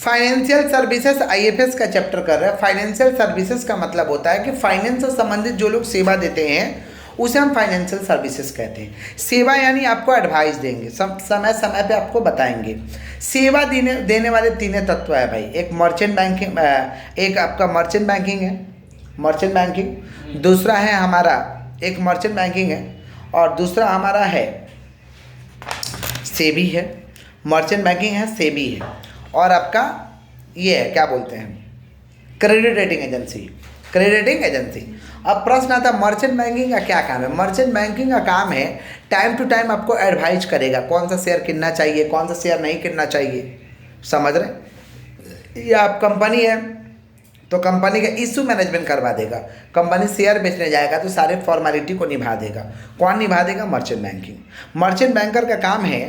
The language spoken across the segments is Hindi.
फाइनेंशियल सर्विसेज आईएफएस का चैप्टर कर रहे हैं। फाइनेंशियल सर्विसेज का मतलब होता है कि फाइनेंस से संबंधित जो लोग सेवा देते हैं उसे हम फाइनेंशियल सर्विसेज कहते हैं। सेवा यानी आपको एडवाइस देंगे, समय समय पे आपको बताएंगे। सेवा देने वाले तीन तत्व है भाई, एक मर्चेंट बैंकिंग, एक आपका मर्चेंट बैंकिंग है, मर्चेंट बैंकिंग, दूसरा है हमारा एक मर्चेंट बैंकिंग है और दूसरा हमारा है सेबी है। मर्चेंट बैंकिंग है, सेबी है और आपका ये है क्या बोलते हैं, credit rating agency, credit rating agency. अब प्रश्न आता है मर्चेंट बैंकिंग का क्या काम है। मर्चेंट बैंकिंग का काम है टाइम टू टाइम आपको एडवाइज करेगा कौन सा शेयर किनना चाहिए, कौन सा शेयर नहीं किनना चाहिए, समझ रहे। ये आप कंपनी है तो कंपनी का इशू मैनेजमेंट करवा देगा। कंपनी शेयर बेचने जाएगा तो सारे फॉर्मेलिटी को निभा देगा। कौन निभा देगा? Merchant banking. मर्चेंट बैंकर का काम है,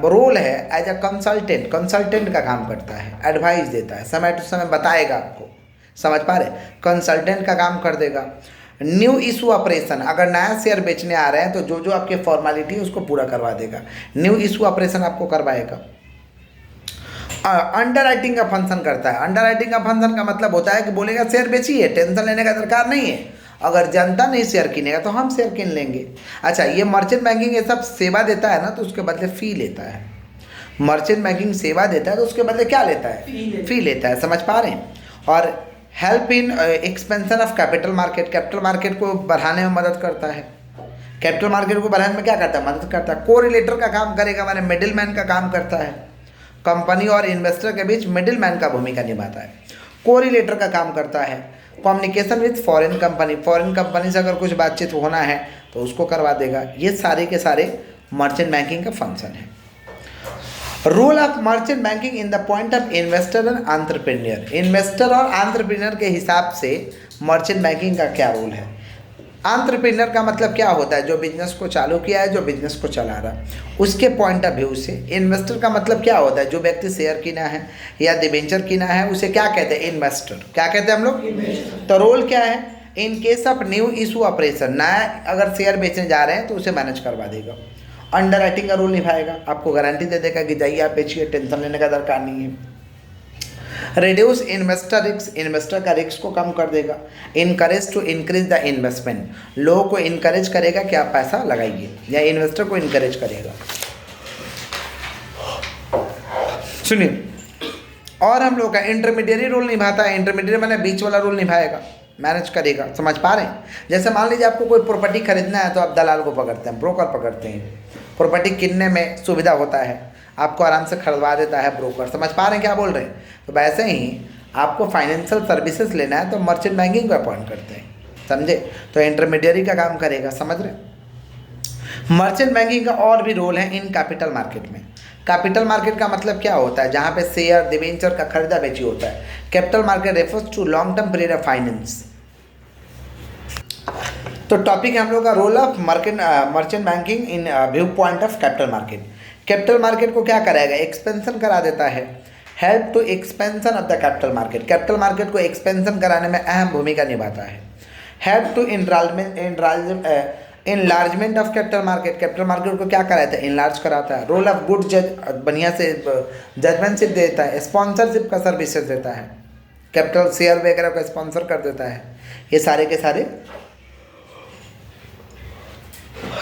रोल है एज अ कंसल्टेंट, कंसल्टेंट का काम करता है, एडवाइस देता है, समय टू समय बताएगा आपको, समझ पा रहे। कंसल्टेंट का काम कर देगा। न्यू इशू ऑपरेशन, अगर नया शेयर बेचने आ रहे हैं तो जो जो आपके फॉर्मेलिटी है उसको पूरा करवा देगा। न्यू इशू ऑपरेशन आपको करवाएगा। अंडर राइटिंग का फंक्शन करता है। अंडर राइटिंग का फंक्शन का मतलब होता है कि बोलेगा शेयर बेचिए, टेंशन लेने का दरकार नहीं है, अगर जनता नहीं शेयर किनेगा तो हम शेयर किन लेंगे। अच्छा, ये मर्चेंट बैंकिंग ये सब सेवा देता है ना तो उसके बदले फ़ी लेता है। मर्चेंट बैंकिंग सेवा देता है तो उसके बदले क्या लेता है? फ़ी लेता है, समझ पा रहे हैं। और help in expansion of capital market, capital market को बढ़ाने में मदद करता है। कैपिटल मार्केट को बढ़ाने में क्या करता है? मदद करता है। कोरिलेटर का काम करेगा, माने मिडिल मैन का काम करता है। कंपनी और इन्वेस्टर के बीच मिडिल मैन का भूमिका निभाता है। कोरिलेटर का काम करता है। Communication with foreign company, foreign company से अगर कुछ बातचीत होना है तो उसको करवा देगा। ये सारे के सारे मर्चेंट बैंकिंग का फंक्शन है। Role of merchant banking in the point of investor and entrepreneur, investor और एंटरप्रेन्योर के हिसाब से मर्चेंट बैंकिंग का क्या रोल है। एंटरप्रेन्योर का मतलब क्या होता है? जो बिजनेस को चालू किया है, जो बिजनेस को चला रहा, उसके पॉइंट ऑफ व्यू से। इन्वेस्टर का मतलब क्या होता है? जो व्यक्ति शेयर किना है या डिबेंचर किना है उसे क्या कहते हैं? इन्वेस्टर। क्या कहते हैं हम लोग? तो रोल क्या है? In case of new issue operation, नया अगर शेयर बेचने जा रहे हैं तो उसे मैनेज करवा देगा। अंडर राइटिंग का रोल निभाएगा, आपको गारंटी दे देगा कि जाइए आप बेचिए, टेंशन लेने का दरकार नहीं है। रिड्यूस इन्वेस्टर रिस्क, इन्वेस्टर का रिस्क को कम कर देगा। Encourage to increase the investment, लोगों को इनकरेज करेगा कि आप पैसा लगाइए, या इन्वेस्टर को इनकरेज करेगा। सुनिए, और हम लोग का इंटरमीडिएरी रोल निभाता है। इंटरमीडिएट मैंने बीच वाला रोल निभाएगा, मैनेज करेगा, समझ पा रहे हैं। जैसे मान लीजिए आपको कोई प्रॉपर्टी खरीदना है तो आप दलाल को पकड़ते हैं, ब्रोकर पकड़ते हैं। प्रॉपर्टी किनने में सुविधा होता है, आपको आराम से खरीदवा देता है ब्रोकर, समझ पा रहे हैं क्या बोल रहे हैं। तो वैसे ही आपको फाइनेंशियल सर्विसेज लेना है तो मर्चेंट बैंकिंग को अपॉइंट करते हैं, समझे। तो इंटरमीडिएरी का काम करेगा, समझ रहे। मर्चेंट बैंकिंग का और भी रोल है इन कैपिटल मार्केट में। कैपिटल मार्केट का मतलब क्या होता है? जहाँ पे शेयर डिबेंचर का खरीदा बेची होता है। Capital market refers to long term period of finance. तो टॉपिक है हम लोग का role of merchant banking in view point of capital market. Capital market को क्या कराएगा? एक्सपेंशन करा देता है। Help to expansion of the capital market, capital market को एक्सपेंशन कराने में अहम भूमिका निभाता है। Help to enlargement of capital market, capital market को क्या कराता है? इनलार्ज कराता है। रोल ऑफ गुड जज, बढ़िया से जजमेंटशिप देता है। स्पॉन्सरशिप का सर्विसेज देता है, कैपिटल शेयर वगैरह को स्पॉन्सर कर देता है। ये सारे के सारे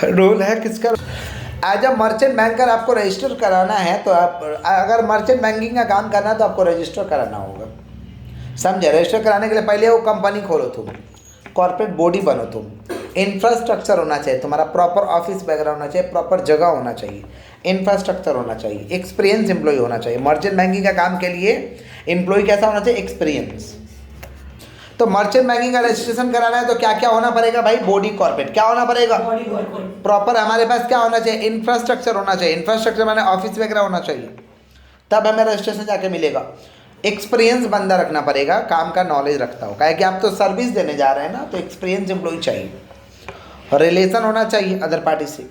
रोल है किसका? एज अ मर्चेंट बैंकर आपको रजिस्टर कराना है तो आप, अगर मर्चेंट बैंकिंग का काम करना है तो आपको रजिस्टर कराना होगा, समझे। रजिस्टर कराने के लिए पहले वो कंपनी खोलो, तुम कॉर्पोरेट बॉडी बनो, तुम इंफ्रास्ट्रक्चर होना चाहिए, तुम्हारा प्रॉपर ऑफिस वगैरह होना चाहिए, प्रॉपर जगह होना चाहिए, इंफ्रास्ट्रक्चर होना चाहिए, एक्सपीरियंस एम्प्लॉय होना चाहिए। मर्चेंट बैंकिंग का काम के लिए एम्प्लॉय कैसा होना चाहिए? एक्सपीरियंस। तो मर्चेंट बैंकिंग का रजिस्ट्रेशन कराना है तो क्या क्या होना पड़ेगा भाई? Body corporate. क्या होना पड़ेगा? प्रॉपर हमारे पास क्या होना चाहिए? इंफ्रास्ट्रक्चर होना चाहिए। इंफ्रास्ट्रक्चर माने ऑफिस वगैरह होना चाहिए, तब हमें रजिस्ट्रेशन जाके मिलेगा। एक्सपीरियंस बंदा रखना पड़ेगा, काम का नॉलेज रखता हो, क्या कि आप तो सर्विस देने जा रहे हैं ना, तो एक्सपीरियंस एम्प्लॉय चाहिए। रिलेशन होना चाहिए अदर पार्टी से।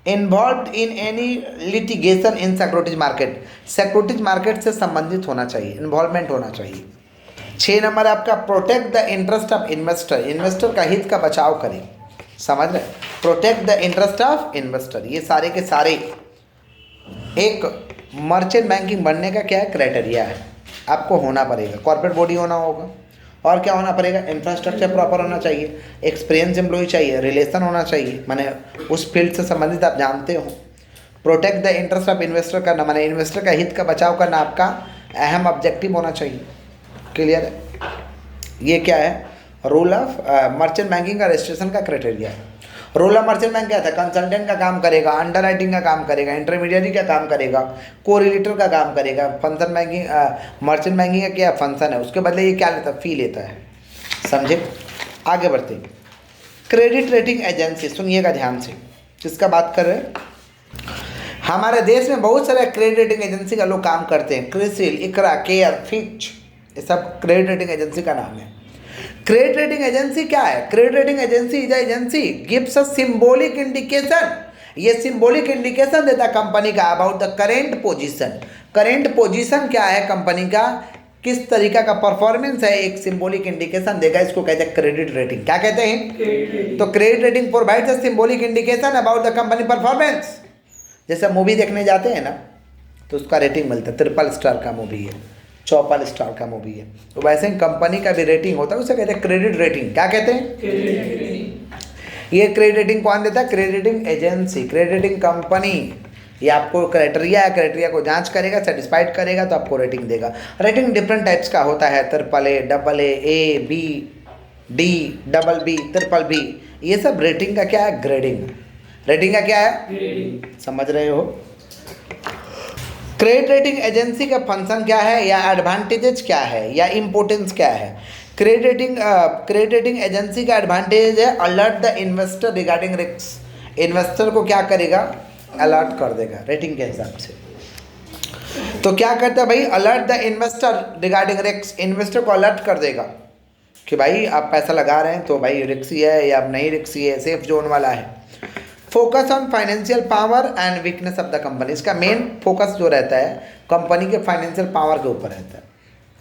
Involve in any litigation in securities market, securities market से संबंधित होना चाहिए, इन्वॉल्वमेंट होना चाहिए। 6 नंबर आपका protect the interest of investor, investor का हित का बचाव करें, समझ रहे। Protect the interest of investor, ये सारे के सारे एक मर्चेंट बैंकिंग बनने का क्या है? क्राइटेरिया है। आपको होना पड़ेगा, कॉर्पोरेट बॉडी होना होगा, और क्या होना पड़ेगा, इंफ्रास्ट्रक्चर प्रॉपर होना चाहिए, एक्सपीरियंस एम्प्लॉय चाहिए, रिलेशन होना चाहिए, माने उस फील्ड से संबंधित आप जानते हो, protect the interest of investor करना, माने इन्वेस्टर का हित का बचाव करना आपका अहम ऑब्जेक्टिव होना चाहिए। क्लियर है? ये क्या है, रूल ऑफ मर्चेंट बैंकिंग का रजिस्ट्रेशन का क्राइटेरिया है। रोल ऑफ मर्चेंट बैंक क्या था, कंसल्टेंट का काम करेगा, अंडर राइटिंग का काम करेगा, इंटरमीडियरी का काम करेगा, कोरिलेटर का काम करेगा। फंक्शन बैंकिंग मर्चेंट बैंकिंग का क्या फंक्शन है, उसके बदले ये क्या लेता है, फी लेता है। समझे? आगे बढ़ते हैं। क्रेडिट रेटिंग एजेंसी, सुनिएगा ध्यान से, किसका बात कर रहे हैं, हमारे देश में बहुत सारे क्रेडिट रेटिंग एजेंसी का लोग काम करते हैं। क्रिसिल, इकरा, केयर, फिच, ये सब क्रेडिट रेटिंग एजेंसी का नाम है। क्रेडिट रेटिंग एजेंसी क्या है, credit rating agency is agency gives a symbolic indication, ये सिंबॉलिक इंडिकेशन देता है कंपनी का about the current position. Current position क्या है कंपनी का, किस तरीका का परफॉर्मेंस है, एक सिंबॉलिक इंडिकेशन देगा, इसको कहते हैं क्रेडिट रेटिंग। क्या कहते हैं, तो credit rating provides a symbolic indication about the company performance. जैसे मूवी देखने जाते हैं ना, तो उसका रेटिंग मिलता है, 3 स्टार का मूवी है, 4 स्टार का मूवी है, तो वैसे ही कंपनी का भी रेटिंग होता है, उसे कहते हैं क्रेडिट रेटिंग। क्या कहते हैं, ये क्रेडिट रेटिंग कौन देता है, credit rating agency, credit rating company. ये आपको क्राइटेरिया है, क्राइटेरिया को जांच करेगा, सेटिस्फाइड करेगा तो आपको रेटिंग देगा। रेटिंग डिफरेंट टाइप्स का होता है, AAA, AA, B, D, BB, BBB, ये सब रेटिंग का क्या है, ग्रेडिंग। रेटिंग का क्या है, समझ रहे हो। क्रेडिट रेटिंग एजेंसी का फंक्शन क्या है, या एडवांटेजेस क्या है, या इम्पोर्टेंस क्या है। क्रेडिट रेटिंग एजेंसी का एडवांटेज है alert the investor regarding risk, investor को क्या करेगा, अलर्ट कर देगा रेटिंग के हिसाब से। तो क्या करता है भाई, alert the investor regarding risk, investor को अलर्ट कर देगा कि भाई आप पैसा लगा रहे हैं तो भाई रिस्की है या नहीं रिस्की है, सेफ जोन वाला है। Focus on financial power and weakness of the company, इसका मेन फोकस जो रहता है कंपनी के फाइनेंशियल पावर के ऊपर रहता है,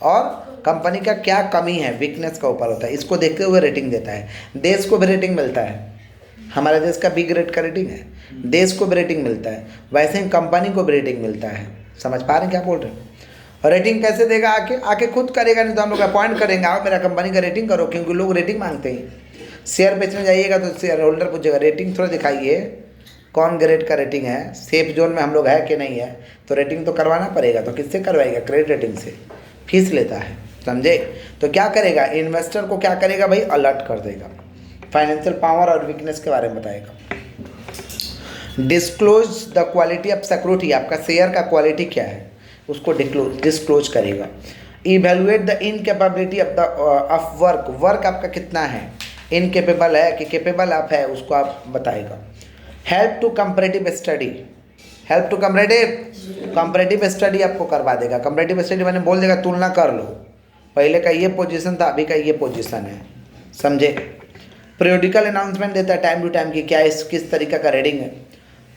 और कंपनी का क्या कमी है, वीकनेस का ऊपर होता है, इसको देखते हुए रेटिंग देता है। देश को भी रेटिंग मिलता है, हमारे देश का बी ग्रेड का रेटिंग है, देश को भी रेटिंग मिलता है, वैसे ही कंपनी को भी रेटिंग मिलता है। समझ पा रहे हैं क्या बोल रहे हैं। रेटिंग कैसे देगा, आके खुद करेगा, नहीं तो हम लोग अपॉइंट करेंगे, आओ मेरा कंपनी का रेटिंग करो, क्योंकि लोग रेटिंग मांगते हैं। शेयर बेचने जाइएगा तो शेयर होल्डर पूछेगा रेटिंग थोड़ा दिखाइए, कौन ग्रेड का रेटिंग है, सेफ जोन में हम लोग है कि नहीं है, तो रेटिंग तो करवाना पड़ेगा। तो किससे करवाएगा, क्रेडिट रेटिंग से, फीस लेता है। समझे? तो क्या करेगा, इन्वेस्टर को क्या करेगा भाई, अलर्ट कर देगा, फाइनेंशियल पावर और वीकनेस के बारे में बताएगा। Disclose the quality of security, आपका शेयर का क्वालिटी क्या है उसको डिस्क्लोज करेगा। Evaluate the incapability of work, work आपका कितना है, इनकेपेबल है कि केपेबल आप है, उसको आप बताएगा। Help to comparative study, help to comparative study आपको करवा देगा। कंपैरेटिव स्टडी मैंने बोल देगा तुलना कर लो, पहले का ये पोजीशन था, अभी का ये पोजीशन है। समझे? पीरियोडिकल अनाउंसमेंट देता है टाइम टू टाइम कि क्या किस तरीका का रेटिंग है।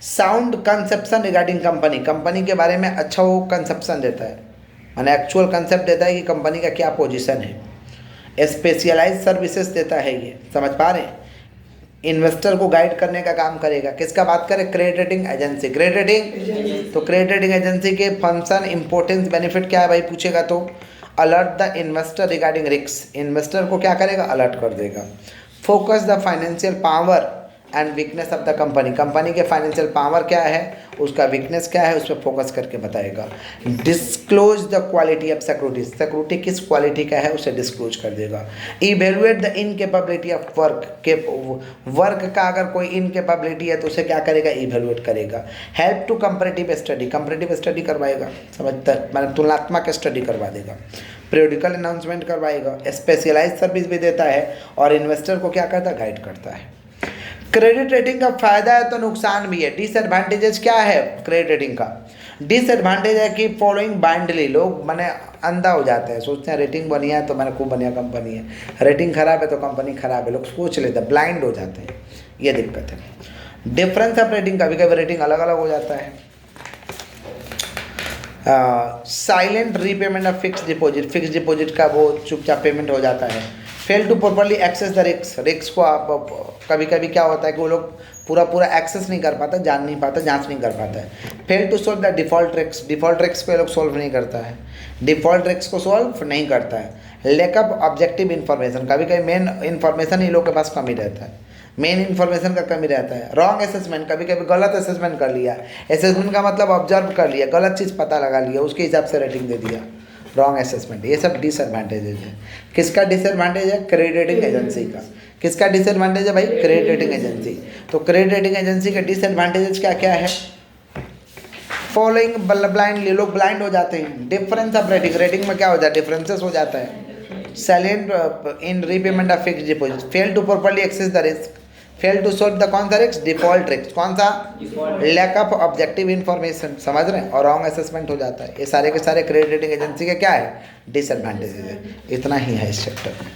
Sound conception regarding company, company के बारे में अच्छा वो कंसेप्शन देता है, माने एक्चुअल कंसेप्ट देता है कि कंपनी का क्या पोजीशन है। स्पेशलाइज सर्विसेज देता है ये, समझ पा रहे हैं। इन्वेस्टर को गाइड करने का काम करेगा। किसका बात करें, credit rating agency, credit rating. तो क्रेडिट रेटिंग एजेंसी के फंक्शन, इंपॉर्टेंस, बेनिफिट क्या है भाई पूछेगा तो, alert the investor regarding risk, investor को क्या करेगा, अलर्ट कर देगा। Focus the financial power and weakness of the company, company के फाइनेंशियल पावर क्या है, उसका वीकनेस क्या है, उस पर फोकस करके बताएगा। Disclose the quality of security, security किस क्वालिटी का है उसे डिस्क्लोज कर देगा। Evaluate the incapability of work, के वर्क का अगर कोई इनकेपेबिलिटी है तो उसे क्या करेगा, इवेलुएट करेगा। Help to comparative study, comparative study करवाएगा, समझता मैंने तुलनात्मक स्टडी करवा देगा। पीरियोडिकल अनाउंसमेंट करवाएगा, स्पेशलाइज सर्विस भी देता है, और इन्वेस्टर को क्या करता है, गाइड करता है। क्रेडिट रेटिंग का फायदा है तो नुकसान भी है। डिसएडवांटेजेस क्या है क्रेडिट रेटिंग का, डिसएडवांटेज है कि फॉलोइंग बाइंडली, लोग मैंने अंधा हो जाते हैं, सोचते हैं रेटिंग बढ़िया है तो मैंने खूब बढ़िया कंपनी है, रेटिंग खराब है तो कंपनी खराब है, लोग सोच लेते हैं, ब्लाइंड हो जाते हैं, ये दिक्कत है। डिफरेंस ऑफ रेटिंग, कभी कभी रेटिंग अलग अलग हो जाता है। Silent repayment of fix deposit, fix deposit का वो चुपचाप पेमेंट हो जाता है। Fail to properly access the risk, risk को आप कभी कभी क्या होता है कि वो लोग पूरा पूरा एक्सेस नहीं कर पाता, जान नहीं पाता, जांच नहीं कर पाता है। Fail to solve the default tricks को ये लोग सोल्व नहीं करता है, डिफ़ॉल्ट ट्रिक्स को सोल्व नहीं करता है। लैकअप ऑब्जेक्टिव इन्फॉर्मेशन, कभी कभी मेन इन्फॉर्मेशन इन लोग के पास कमी रहता है, मेन इन्फॉर्मेशन का कमी रहता है। रॉन्ग असेसमेंट, कभी कभी गलत असेसमेंट कर लिया, असेसमेंट का मतलब ऑब्जर्व कर लिया, गलत चीज़ पता लगा लिया, उसके हिसाब से रेटिंग दे दिया, रॉन्ग असेसमेंट। ये सब डिसएडवांटेजेज है। किसका डिसएडवांटेज है? क्रेडिट रेटिंग एजेंसी का। किसका डिसएडवांटेज है भाई? Credit rating agency. तो क्रेडिट रेटिंग एजेंसी के डिसएडवांटेजेस क्या क्या है? फॉलोइंग ब्लाइंडली, लोग ब्लाइंड हो जाते हैं। डिफरेंस ऑफ रेटिंग, रेटिंग में क्या हो जाता है? डिफरेंसेस हो जाता है। Silent in repayment of fix deposit, fail to properly access the risk, fail to solve the कौन सा रिस्क? Default risk. कौन सा? लैक ऑफ ऑब्जेक्टिव इन्फॉर्मेशन, समझ रहे हैं, और रॉन्ग असेसमेंट हो जाता है। ये सारे के सारे क्रेडिट रेटिंग एजेंसी के क्या है? डिसएडवांटेजेस है। इतना ही है इस चैप्टर में।